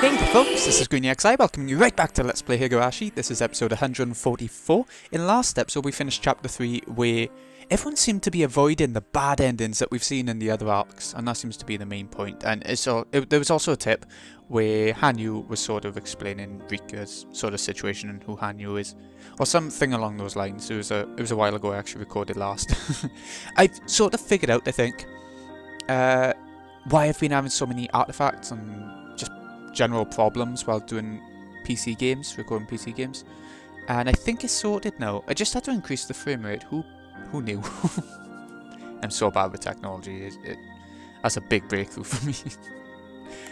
Hey there folks, this is GreenyXI welcoming you right back to Let's Play Higurashi. This is episode 144. In last episode we finished chapter 3 where everyone seemed to be avoiding the bad endings that we've seen in the other arcs, and that seems to be the main point. And there was also a tip where Hanyu was sort of explaining Rika's sort of situation and who Hanyu is, or something along those lines. It was a while ago I actually recorded last. I've sort of figured out, I think, why I've been having so many artifacts and general problems while doing PC games, recording PC games, and I think it's sorted now. I just had to increase the frame rate. Who knew? I'm so bad with technology. That's a big breakthrough for me.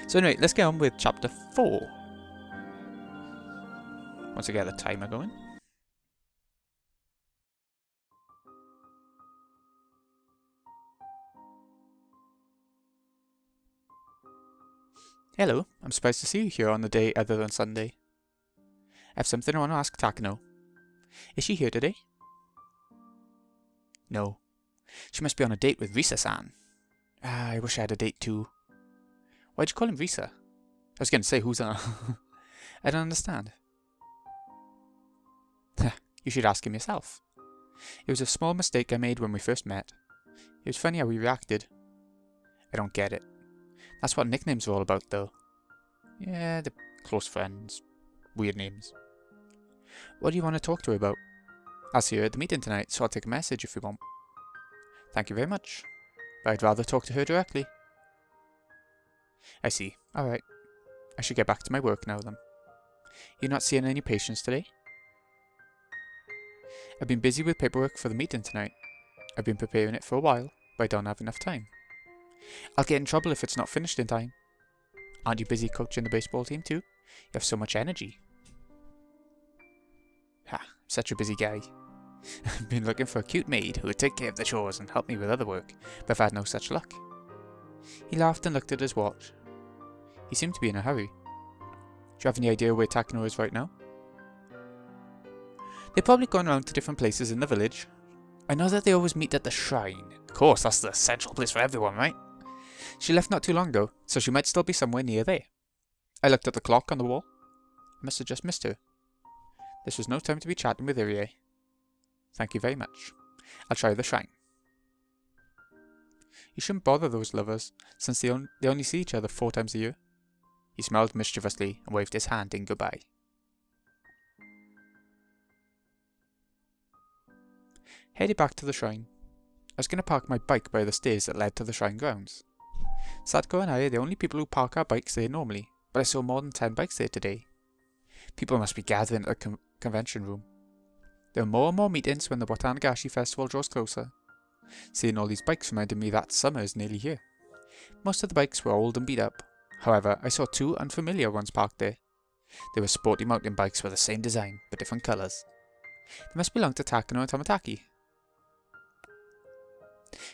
So anyway, let's get on with chapter 4. Once I get the timer going. Hello, I'm surprised to see you here on a day other than Sunday. I have something I want to ask Takano. Is she here today? No. She must be on a date with Risa-san. I wish I had a date too. Why'd you call him Risa? I was going to say, who's that? I don't understand. You should ask him yourself. It was a small mistake I made when we first met. It was funny how he reacted. I don't get it. That's what nicknames are all about, though. Yeah, they're close friends. Weird names. What do you want to talk to her about? I'll see her at the meeting tonight, so I'll take a message if you want. Thank you very much. But I'd rather talk to her directly. I see. Alright. I should get back to my work now, then. You're not seeing any patients today? I've been busy with paperwork for the meeting tonight. I've been preparing it for a while, but I don't have enough time. I'll get in trouble if it's not finished in time. Aren't you busy coaching the baseball team too? You have so much energy. Ha, such a busy guy. I've been looking for a cute maid who would take care of the chores and help me with other work, but I've had no such luck. He laughed and looked at his watch. He seemed to be in a hurry. Do you have any idea where Takano is right now? They've probably gone around to different places in the village. I know that they always meet at the shrine. Of course, that's the central place for everyone, right? She left not too long ago, so she might still be somewhere near there. I looked at the clock on the wall. I must have just missed her. This was no time to be chatting with Irie. Thank you very much. I'll try the shrine. You shouldn't bother those lovers, since they only see each other 4 times a year. He smiled mischievously and waved his hand in goodbye. Headed back to the shrine. I was going to park my bike by the stairs that led to the shrine grounds. Sadko and I are the only people who park our bikes there normally, but I saw more than 10 bikes there today. People must be gathering at the convention room. There are more and more meetings when the Watanagashi festival draws closer. Seeing all these bikes reminded me that summer is nearly here. Most of the bikes were old and beat up. However, I saw 2 unfamiliar ones parked there. They were sporty mountain bikes with the same design, but different colours. They must belong to Takano and Tomitaki.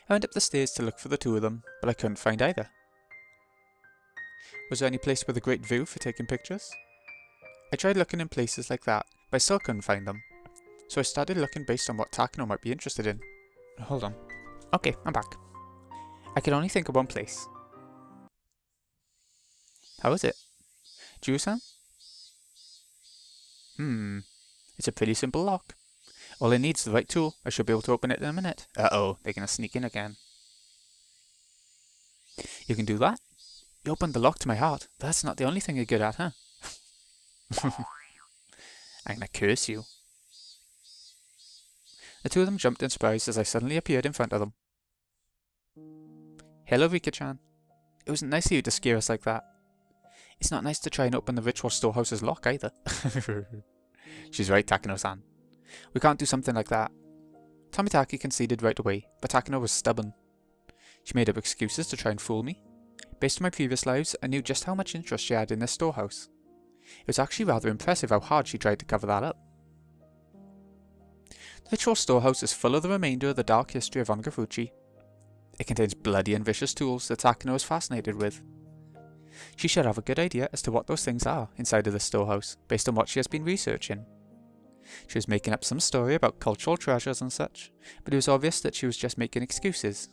I went up the stairs to look for the 2 of them, but I couldn't find either. Was there any place with a great view for taking pictures? I tried looking in places like that, but I still couldn't find them. So I started looking based on what Takano might be interested in. Hold on. Okay, I'm back. I could only think of one place. How is it? Jusan? It's a pretty simple lock. All it needs is the right tool. I should be able to open it in a minute. Uh-oh, they're gonna sneak in again. You can do that? You opened the lock to my heart. That's not the only thing you're good at, huh? I'm gonna curse you. The 2 of them jumped in surprise as I suddenly appeared in front of them. Hello, Rika-chan. It wasn't nice of you to scare us like that. It's not nice to try and open the ritual storehouse's lock either. She's right, Takano-san. We can't do something like that. Tomitaki conceded right away, but Takano was stubborn. She made up excuses to try and fool me. Based on my previous lives, I knew just how much interest she had in this storehouse. It was actually rather impressive how hard she tried to cover that up. The ritual storehouse is full of the remainder of the dark history of Ongafuchi. It contains bloody and vicious tools that Takano is fascinated with. She should have a good idea as to what those things are inside of the storehouse, based on what she has been researching. She was making up some story about cultural treasures and such, but it was obvious that she was just making excuses.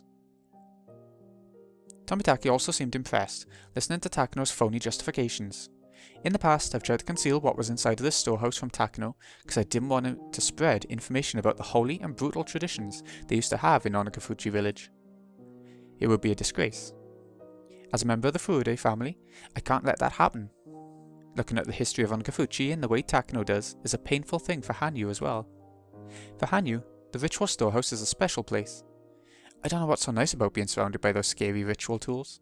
Tomitaki also seemed impressed, listening to Takano's phony justifications. In the past, I've tried to conceal what was inside of this storehouse from Takano because I didn't want him to spread information about the holy and brutal traditions they used to have in Onagafuchi village. It would be a disgrace. As a member of the Furude family, I can't let that happen. Looking at the history of Onagafuchi in the way Takano does is a painful thing for Hanyu as well. For Hanyu, the ritual storehouse is a special place. I don't know what's so nice about being surrounded by those scary ritual tools,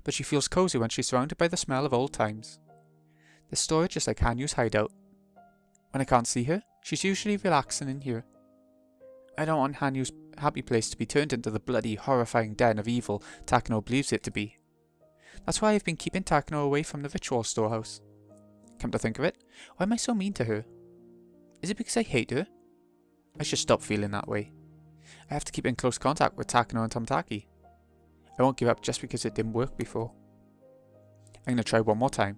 but she feels cozy when she's surrounded by the smell of old times. The storage is like Hanyu's hideout. When I can't see her, she's usually relaxing in here. I don't want Hanyu's happy place to be turned into the bloody, horrifying den of evil Takano believes it to be. That's why I've been keeping Takano away from the ritual storehouse. Come to think of it, why am I so mean to her? Is it because I hate her? I should stop feeling that way. I have to keep in close contact with Takano and Tomataki. I won't give up just because it didn't work before. I'm going to try one more time.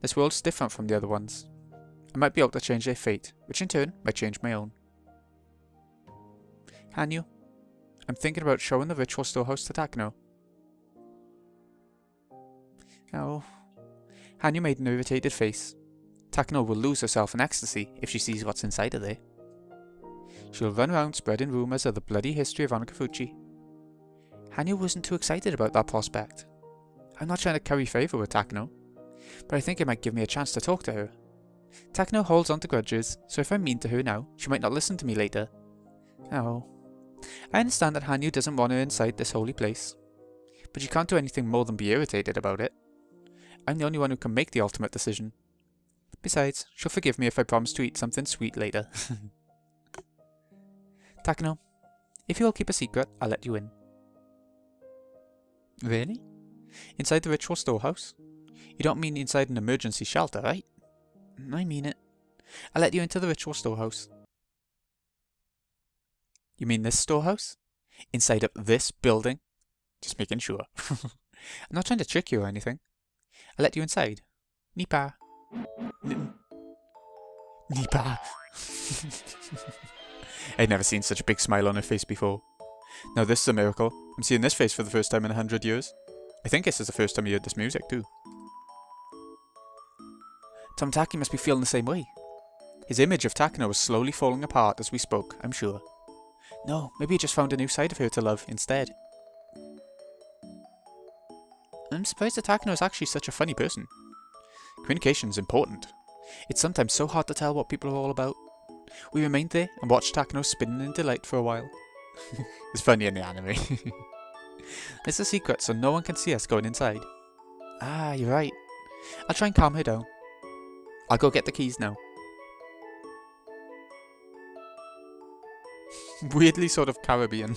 This world's different from the other ones. I might be able to change their fate, which in turn might change my own. Hanyu, I'm thinking about showing the ritual storehouse to Takano. Oh. Hanyu made an irritated face. Takano will lose herself in ecstasy if she sees what's inside of there. She'll run around spreading rumours of the bloody history of Onagafuchi. Hanyu wasn't too excited about that prospect. I'm not trying to curry favour with Takano, but I think it might give me a chance to talk to her. Takano holds on to grudges, so if I'm mean to her now, she might not listen to me later. Oh. I understand that Hanyu doesn't want her inside this holy place, but she can't do anything more than be irritated about it. I'm the only one who can make the ultimate decision. Besides, she'll forgive me if I promise to eat something sweet later. Takano, if you'll keep a secret, I'll let you in. Really? Inside the ritual storehouse? You don't mean inside an emergency shelter, right? I mean it. I'll let you into the ritual storehouse. You mean this storehouse? Inside of this building? Just making sure. I'm not trying to trick you or anything. I'll let you inside. Nipa. Nipa. I'd never seen such a big smile on her face before. Now this is a miracle. I'm seeing this face for the first time in 100 years. I think this is the first time you heard this music too. Tomataki must be feeling the same way. His image of Takano was slowly falling apart as we spoke, I'm sure. No, maybe he just found a new side of her to love instead. I'm surprised that Takano is actually such a funny person. Communication's important. It's sometimes so hard to tell what people are all about. We remained there and watched Takano spinning in delight for a while. It's funny in the anime. It's a secret so no one can see us going inside. Ah, you're right. I'll try and calm her down. I'll go get the keys now. Weirdly sort of Caribbean.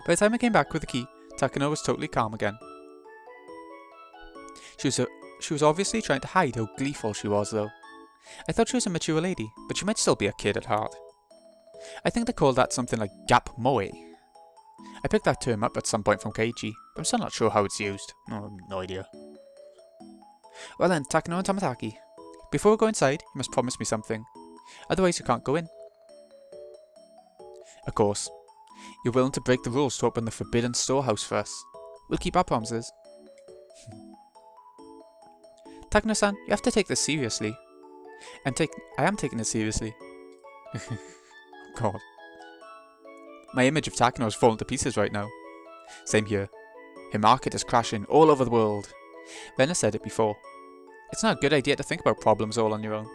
By the time I came back with the key, Takano was totally calm again. She was obviously trying to hide how gleeful she was though. I thought she was a mature lady, but she might still be a kid at heart. I think they call that something like gap moe. I picked that term up at some point from Keiichi, but I'm still not sure how it's used. No idea. Well then, Takano and Tomataki. Before we go inside, you must promise me something. Otherwise you can't go in. Of course. You're willing to break the rules to open the forbidden storehouse for us. We'll keep our promises. Takano-san, you have to take this seriously. I am taking it seriously. God. My image of Takano is falling to pieces right now. Same here. Her market is crashing all over the world. Venna said it before. It's not a good idea to think about problems all on your own.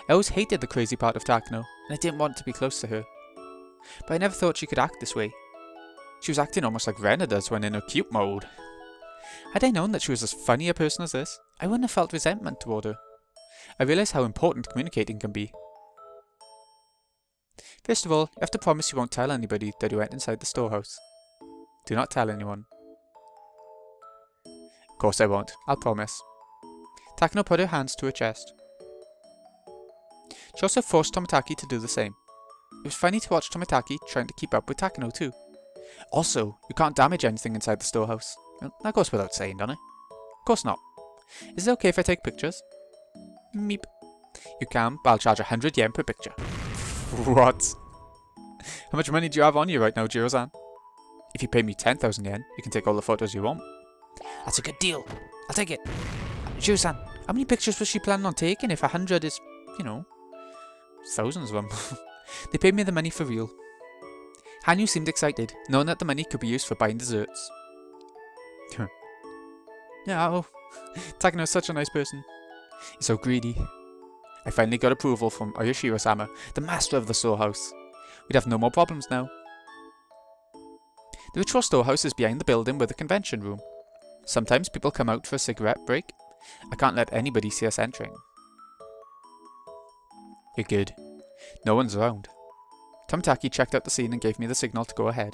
I always hated the crazy part of Takano, and I didn't want to be close to her. But I never thought she could act this way. She was acting almost like Renna does when in her cute mode. Had I known that she was as funny a person as this, I wouldn't have felt resentment toward her. I realised how important communicating can be. First of all, you have to promise you won't tell anybody that you went inside the storehouse. Do not tell anyone. Of course I won't, I'll promise. Takano put her hands to her chest. She also forced Tomataki to do the same. It was funny to watch Tomataki trying to keep up with Takano too. Also, you can't damage anything inside the storehouse. Well, that goes without saying, doesn't it? Of course not. Is it okay if I take pictures? Meep. You can, but I'll charge 100 yen per picture. What? How much money do you have on you right now, Jiro-san? If you pay me 10,000 yen, you can take all the photos you want. That's a good deal. I'll take it. Jusan, how many pictures was she planning on taking if 100 is, you know, thousands of them? They paid me the money for real. Hanyu seemed excited, knowing that the money could be used for buying desserts. No, Takano's such a nice person. He's so greedy. I finally got approval from Oyashima, the master of the storehouse. We'd have no more problems now. The ritual storehouse is behind the building with the convention room. Sometimes people come out for a cigarette break. I can't let anybody see us entering. You're good. No one's around. Tomitaki checked out the scene and gave me the signal to go ahead.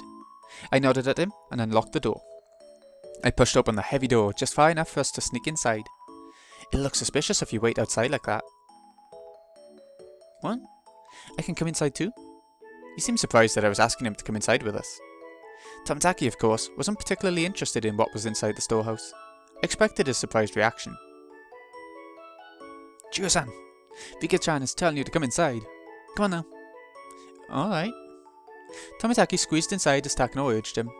I nodded at him and unlocked the door. I pushed open the heavy door just far enough for us to sneak inside. It looks suspicious if you wait outside like that. What? I can come inside too? He seemed surprised that I was asking him to come inside with us. Tomitaki, of course, wasn't particularly interested in what was inside the storehouse. I expected his surprised reaction. Chiyo-san, Vika-chan is telling you to come inside. Come on now. Alright. Tomitaki squeezed inside as Takano urged him.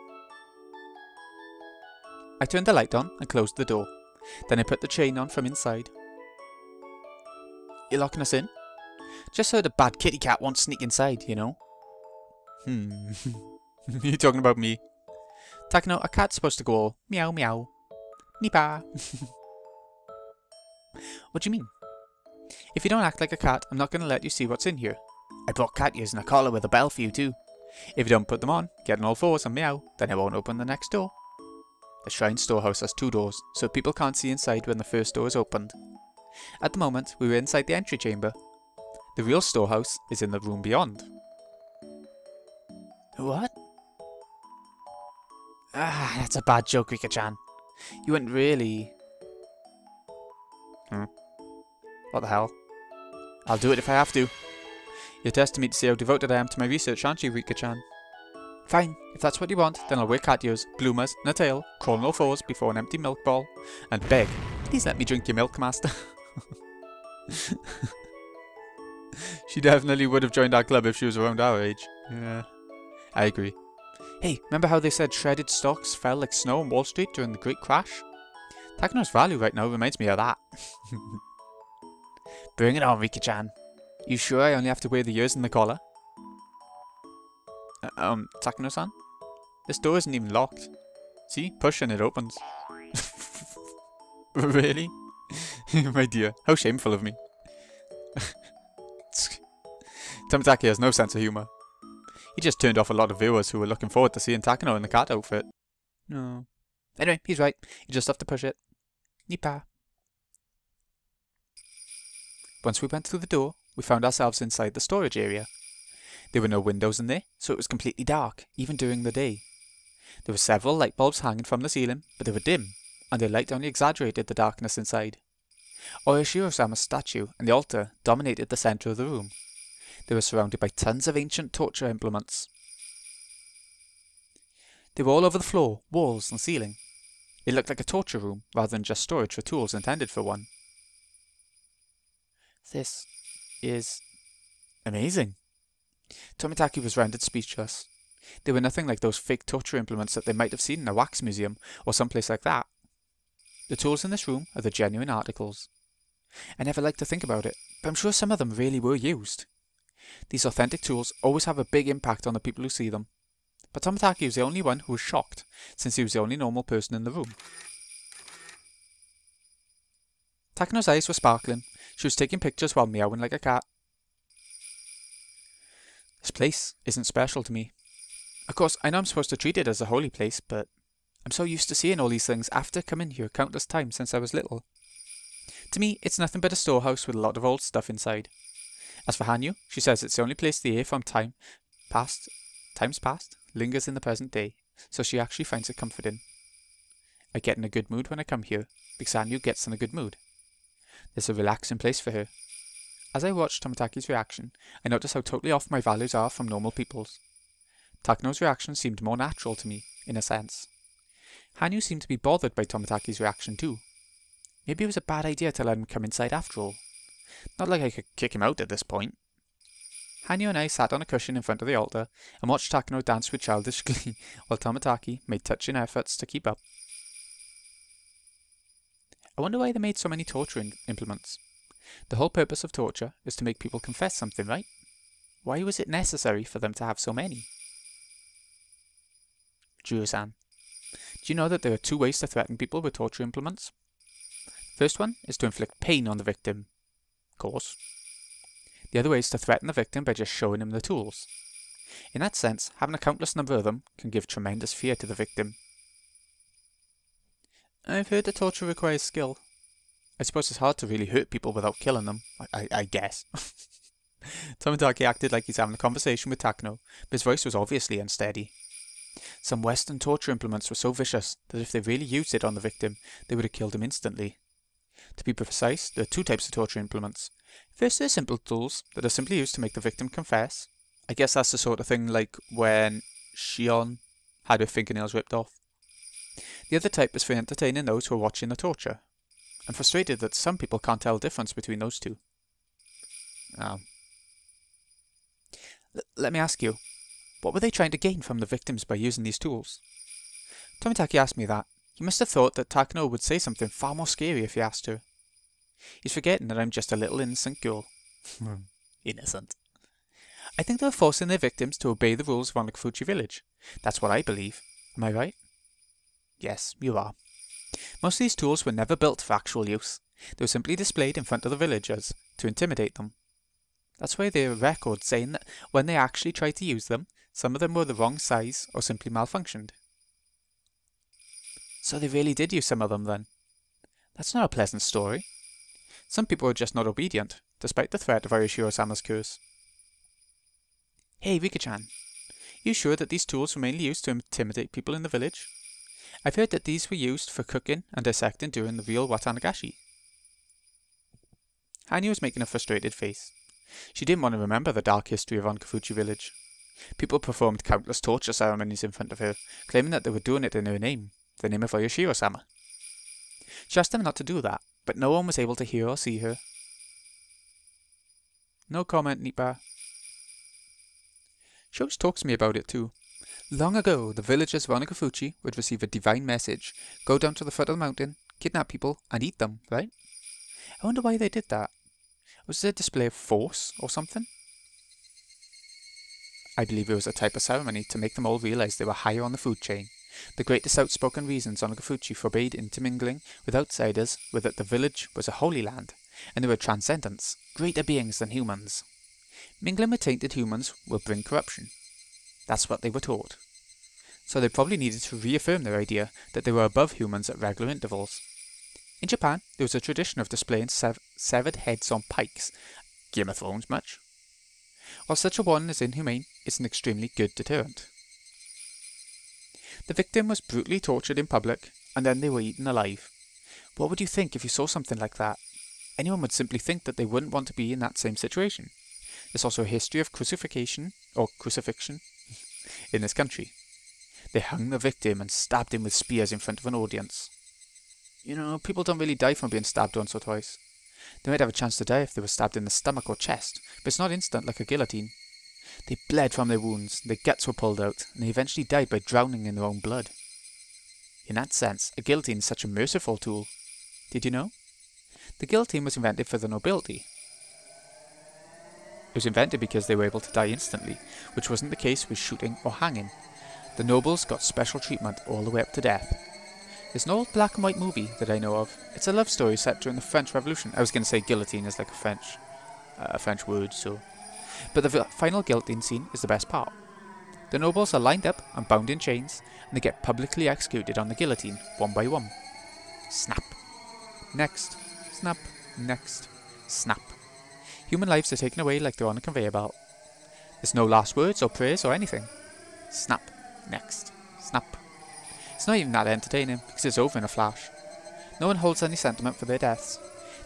I turned the light on and closed the door. Then I put the chain on from inside. You locking us in? Just so the bad kitty cat won't sneak inside, you know. You talking about me? Takano, a cat's supposed to go meow meow. Nipa. What do you mean? If you don't act like a cat, I'm not going to let you see what's in here. I brought cat ears and a collar with a bell for you too. If you don't put them on, get on all fours and meow, then I won't open the next door. The shrine storehouse has 2 doors, so people can't see inside when the first door is opened. At the moment, we were inside the entry chamber. The real storehouse is in the room beyond. What? Ah, that's a bad joke, Rika-chan. You wouldn't really... What the hell? I'll do it if I have to. You're testing me to see how devoted I am to my research, aren't you, Rika-chan? Fine, if that's what you want, then I'll wear cat ears, bloomers, and a tail, crawl on all fours before an empty milk bowl, and beg, please let me drink your milk, master. She definitely would have joined our club if she was around our age. Yeah, I agree. Hey, remember how they said shredded stocks fell like snow on Wall Street during the Great Crash? Takano's value right now reminds me of that. Bring it on, Rika-chan. You sure I only have to wear the ears and the collar? Takano-san? This door isn't even locked. See? Push and it opens. Really? My dear, how shameful of me. Tomitaki has no sense of humour. He just turned off a lot of viewers who were looking forward to seeing Takano in the cat outfit. No. Anyway, he's right. You just have to push it. Nipa. Once we went through the door, we found ourselves inside the storage area. There were no windows in there, so it was completely dark, even during the day. There were several light bulbs hanging from the ceiling, but they were dim, and their light only exaggerated the darkness inside. Oyashima-sama's statue and the altar dominated the centre of the room. They were surrounded by tons of ancient torture implements. They were all over the floor, walls, and ceiling. It looked like a torture room, rather than just storage for tools intended for one. This is amazing. Tomitaki was rendered speechless. They were nothing like those fake torture implements that they might have seen in a wax museum or someplace like that. The tools in this room are the genuine articles. I never like to think about it, but I'm sure some of them really were used. These authentic tools always have a big impact on the people who see them. But Tomitaki was the only one who was shocked, since he was the only normal person in the room. Takano's eyes were sparkling. She was taking pictures while meowing like a cat. This place isn't special to me. Of course, I know I'm supposed to treat it as a holy place, but I'm so used to seeing all these things after coming here countless times since I was little. To me, it's nothing but a storehouse with a lot of old stuff inside. As for Hanyu, she says it's the only place the air from times past, lingers in the present day, so she actually finds it comforting. I get in a good mood when I come here, because Hanyu gets in a good mood. There's a relaxing place for her. As I watched Tomitaki's reaction, I noticed how totally off my values are from normal people's. Takano's reaction seemed more natural to me, in a sense. Hanyu seemed to be bothered by Tomitaki's reaction too. Maybe it was a bad idea to let him come inside after all. Not like I could kick him out at this point. Hanyu and I sat on a cushion in front of the altar and watched Takano dance with childish glee while Tomitaki made touching efforts to keep up. I wonder why they made so many torture implements. The whole purpose of torture is to make people confess something, right? Why was it necessary for them to have so many? Juro-san, do you know that there are 2 ways to threaten people with torture implements? First one is to inflict pain on the victim, of course. The other way is to threaten the victim by just showing him the tools. In that sense, having a countless number of them can give tremendous fear to the victim. I've heard that torture requires skill. I suppose it's hard to really hurt people without killing them, I guess. Tomitaki acted like he's having a conversation with Takano, but his voice was obviously unsteady. Some Western torture implements were so vicious that if they really used it on the victim, they would have killed him instantly. To be precise, there are 2 types of torture implements. First, there are simple tools that are simply used to make the victim confess. I guess that's the sort of thing like when Shion had her fingernails ripped off. The other type is for entertaining those who are watching the torture. I'm frustrated that some people can't tell the difference between those 2. Let me ask you, what were they trying to gain from the victims by using these tools? Tomitaki asked me that. He must have thought that Takano would say something far more scary if he asked her. He's forgetting that I'm just a little innocent girl. Innocent. I think they were forcing their victims to obey the rules of Onikafuchi Village. That's what I believe. Am I right? Yes, you are. Most of these tools were never built for actual use. They were simply displayed in front of the villagers to intimidate them. That's why there are records saying that when they actually tried to use them, some of them were the wrong size or simply malfunctioned. So they really did use some of them then? That's not a pleasant story. Some people were just not obedient, despite the threat of Oyashima-sama's curse. Hey, Rika-chan. You sure that these tools were mainly used to intimidate people in the village? I've heard that these were used for cooking and dissecting during the real Watanagashi. Hanyu was making a frustrated face. She didn't want to remember the dark history of Onikafuchi Village. People performed countless torture ceremonies in front of her, claiming that they were doing it in her name, the name of Oyashima-sama. She asked them not to do that, but no one was able to hear or see her. No comment, Nipa. She always talks to me about it too. Long ago, the villagers of Onikafuchi would receive a divine message, go down to the foot of the mountain, kidnap people, and eat them, right? I wonder why they did that. Was it a display of force or something? I believe it was a type of ceremony to make them all realize they were higher on the food chain. The greatest outspoken reasons Onikafuchi forbade intermingling with outsiders were that the village was a holy land, and there were transcendents, greater beings than humans. Mingling with tainted humans will bring corruption. That's what they were taught. So they probably needed to reaffirm their idea that they were above humans at regular intervals. In Japan, there was a tradition of displaying severed heads on pikes. Game of Thrones much? While such a one is inhumane, it's an extremely good deterrent. The victim was brutally tortured in public, and then they were eaten alive. What would you think if you saw something like that? Anyone would simply think that they wouldn't want to be in that same situation. There's also a history of crucifixion in this country. They hung the victim and stabbed him with spears in front of an audience. You know, people don't really die from being stabbed once or twice. They might have a chance to die if they were stabbed in the stomach or chest, but it's not instant like a guillotine. They bled from their wounds, their guts were pulled out, and they eventually died by drowning in their own blood. In that sense, a guillotine is such a merciful tool. Did you know? The guillotine was invented for the nobility. It was invented because they were able to die instantly, which wasn't the case with shooting or hanging. The nobles got special treatment all the way up to death. There's an old black and white movie that I know of. It's a love story set during the French Revolution. I was going to say guillotine is like a French word, so... But the final guillotine scene is the best part. The nobles are lined up and bound in chains, and they get publicly executed on the guillotine, one by one. Snap. Next. Snap. Next. Snap. Human lives are taken away like they're on a conveyor belt. There's no last words or prayers or anything. Snap. Next. Snap. It's not even that entertaining, because it's over in a flash. No one holds any sentiment for their deaths.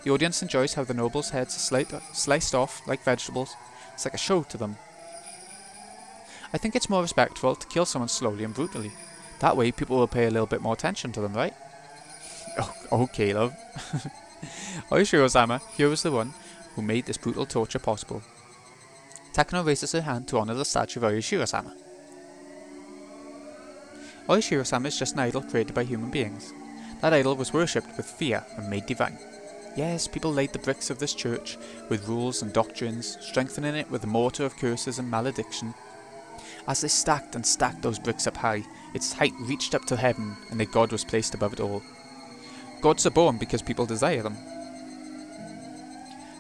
The audience enjoys how the nobles' heads are sliced off like vegetables. It's like a show to them. I think it's more respectful to kill someone slowly and brutally. That way people will pay a little bit more attention to them, right? Oh, okay, love. Oyashiro-sama, here was the one who made this brutal torture possible. Takano raises her hand to honour the statue of Oyashiro-sama. Oyashiro-sama is just an idol created by human beings. That idol was worshipped with fear and made divine. Yes, people laid the bricks of this church with rules and doctrines, strengthening it with a mortar of curses and malediction. As they stacked and stacked those bricks up high, its height reached up to heaven, and their god was placed above it all. Gods are born because people desire them.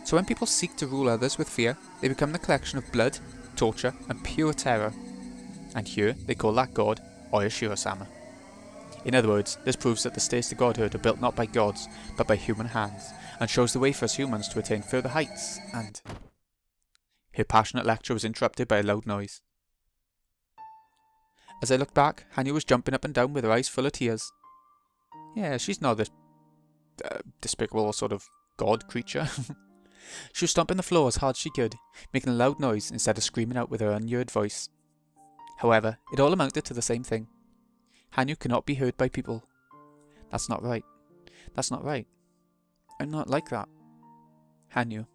So when people seek to rule others with fear, they become the collection of blood, torture, and pure terror. And here they call that god Oyashima. In other words, this proves that the stairs to godhood are built not by gods, but by human hands, and shows the way for us humans to attain further heights, and... Her passionate lecture was interrupted by a loud noise. As I looked back, Hanyu was jumping up and down with her eyes full of tears. Yeah, she's not this despicable sort of god creature. She was stomping the floor as hard as she could, making a loud noise instead of screaming out with her unheard voice. However, it all amounted to the same thing. Hanyu cannot be heard by people. That's not right. That's not right. I'm not like that. Hanyu.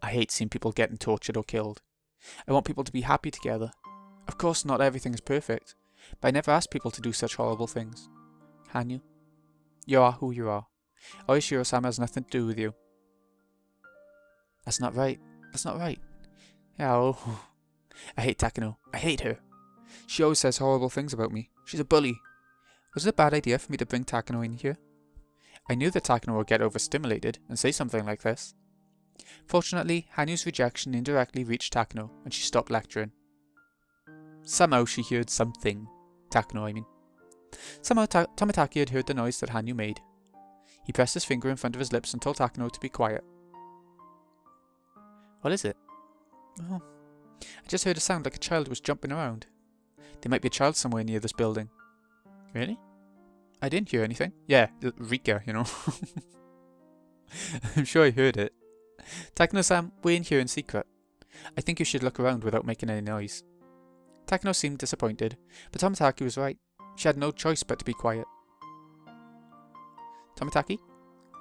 I hate seeing people getting tortured or killed. I want people to be happy together. Of course not everything is perfect, but I never asked people to do such horrible things. Hanyu. You are who you are. Oyashiro-sama has nothing to do with you. That's not right. That's not right. Oh. I hate Takano. I hate her. She always says horrible things about me. She's a bully. Was it a bad idea for me to bring Takano in here? I knew that Takano would get overstimulated and say something like this. Fortunately, Hanyu's rejection indirectly reached Takano, and she stopped lecturing. Somehow she heard something. Takano, I mean. Somehow Tomitaki had heard the noise that Hanyu made. He pressed his finger in front of his lips and told Takano to be quiet. What is it? Oh, I just heard a sound like a child was jumping around. There might be a child somewhere near this building. Really? I didn't hear anything. Yeah, Rika, you know. I'm sure I heard it. Takano-san, we're in here in secret. I think you should look around without making any noise. Takano seemed disappointed, but Tomitaki was right. She had no choice but to be quiet. Tomitaki,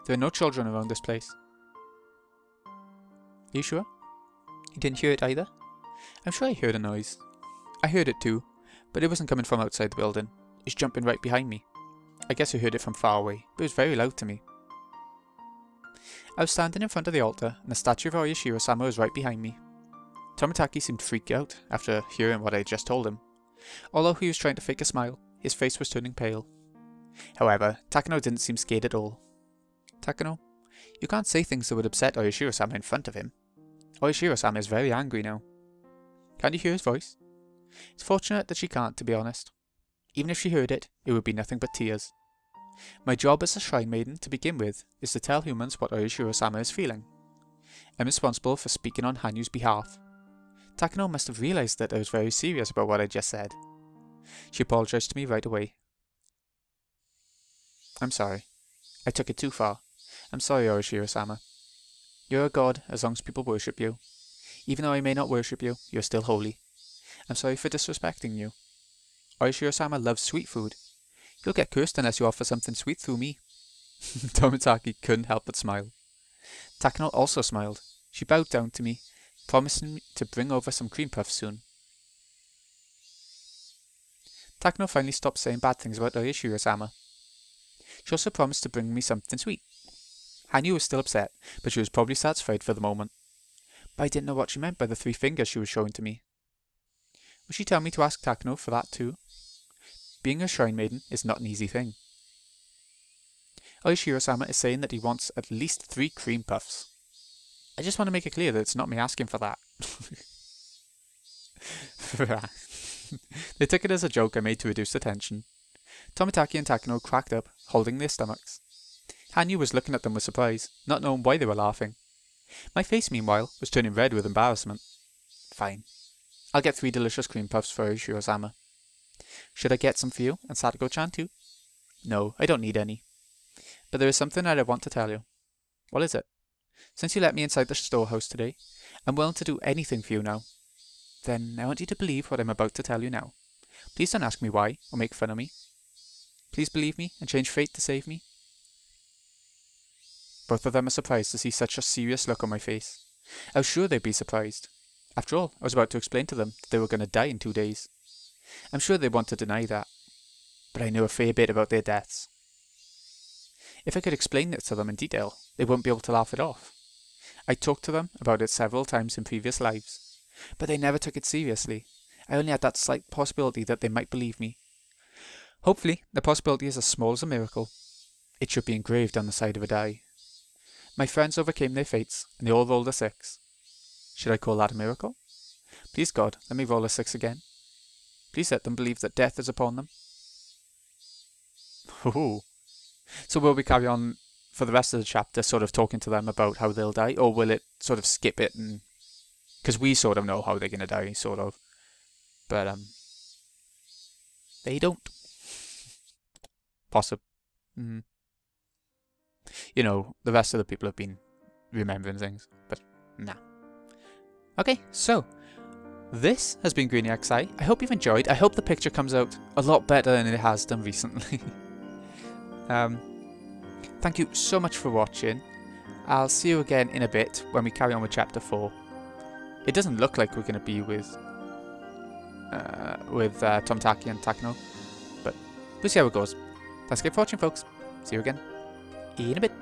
there are no children around this place. Are you sure? You didn't hear it either? I'm sure I heard a noise. I heard it too, but it wasn't coming from outside the building. It was jumping right behind me. I guess I heard it from far away, but it was very loud to me. I was standing in front of the altar, and the statue of Oyashiro-sama was right behind me. Tomitaki seemed freaked out after hearing what I had just told him. Although he was trying to fake a smile, his face was turning pale. However, Takano didn't seem scared at all. Takano, you can't say things that would upset Oyashiro-sama in front of him. Oyashiro-sama is very angry now. Can't you hear his voice? It's fortunate that she can't, to be honest. Even if she heard it, it would be nothing but tears. My job as a shrine maiden, to begin with, is to tell humans what Oyashiro-sama is feeling. I'm responsible for speaking on Hanyu's behalf. Takano must have realised that I was very serious about what I just said. She apologised to me right away. I'm sorry. I took it too far. I'm sorry, Oyashiro-sama. You're a god as long as people worship you. Even though I may not worship you, you're still holy. I'm sorry for disrespecting you. Oyashiro-sama loves sweet food. You'll get cursed unless you offer something sweet through me. Tomitaki couldn't help but smile. Takano also smiled. She bowed down to me, promising to bring over some cream puffs soon. Takano finally stopped saying bad things about Oyashiro-sama. She also promised to bring me something sweet. Hanyu was still upset, but she was probably satisfied for the moment. But I didn't know what she meant by the 3 fingers she was showing to me. Would she tell me to ask Takano for that too? Being a shrine maiden is not an easy thing. Oyashiro-sama is saying that he wants at least 3 cream puffs. I just want to make it clear that it's not me asking for that. They took it as a joke I made to reduce the tension. Tomitaki and Takano cracked up, holding their stomachs. Hanyu was looking at them with surprise, not knowing why they were laughing. My face, meanwhile, was turning red with embarrassment. Fine. I'll get 3 delicious cream puffs for Oyashiro-sama. Should I get some for you and Satoko-chan too? No, I don't need any. But there is something that I want to tell you. What is it? Since you let me inside the storehouse today, I'm willing to do anything for you now. Then I want you to believe what I'm about to tell you now. Please don't ask me why, or make fun of me. Please believe me and change fate to save me. Both of them are surprised to see such a serious look on my face. I was sure they'd be surprised. After all, I was about to explain to them that they were going to die in 2 days. I'm sure they want to deny that. but I know a fair bit about their deaths. If I could explain it to them in detail, they wouldn't be able to laugh it off. I talked to them about it several times in previous lives, but they never took it seriously. I only had that slight possibility that they might believe me. Hopefully, the possibility is as small as a miracle. It should be engraved on the side of a die. My friends overcame their fates, and they all rolled a 6. Should I call that a miracle? Please God, let me roll a 6 again. Please let them believe that death is upon them. Ooh. So will we carry on for the rest of the chapter sort of talking to them about how they'll die, or will it sort of skip it and... Because we sort of know how they're going to die, sort of. But, they don't. Possible. You know, the rest of the people have been remembering things, but nah. Okay, so this has been Greeny XI. I hope you've enjoyed. I hope the picture comes out a lot better than it has done recently. Thank you so much for watching. I'll see you again in a bit when we carry on with chapter 4. It doesn't look like we're going to be with Tomtaki and Takano, but we'll see how it goes. Thanks again for watching, folks. See you again in a bit.